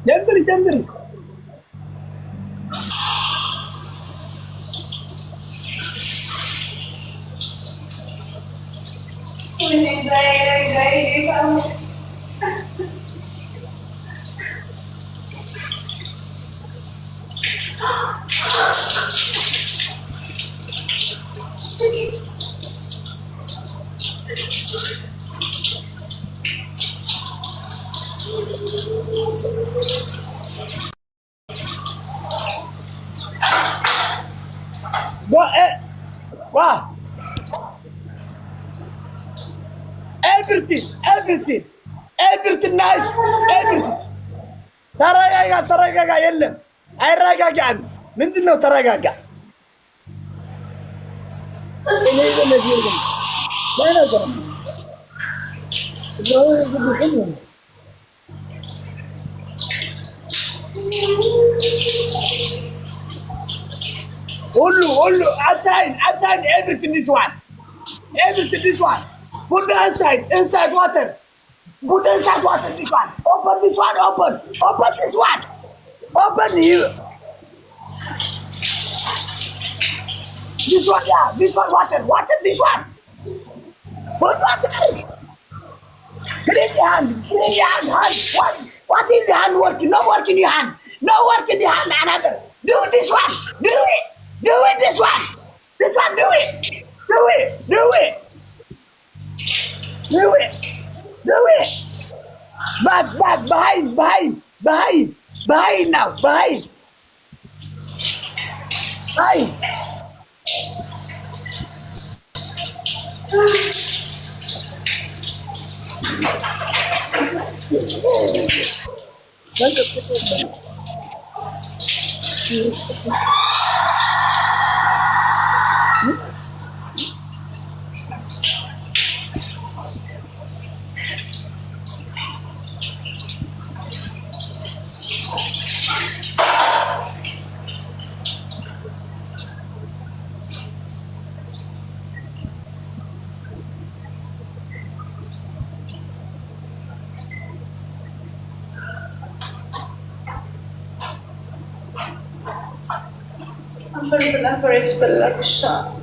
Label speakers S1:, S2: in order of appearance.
S1: ጀምሪ ጀምሪ። Wow. Everything, everything, everything nice, everything. ተረጋጋ ተረጋጋ። የለም አይረጋጋም። ምንድን ነው ተረጋጋ? ሁሉ outside everything is one. Everything is one. Put the inside water. Put inside water this one. Open this one, open this one. Open here. This one, yeah. This one, water this one. Put water. Clean your hand. What is the hand working? No work in your hand. No work in your hand. Another. Do this one. Do it. Do it this one. This one, do it. Do it. Do it. Do it. Do it. Back, behind now, behind.
S2: Ang pala pala, Paris pala siya.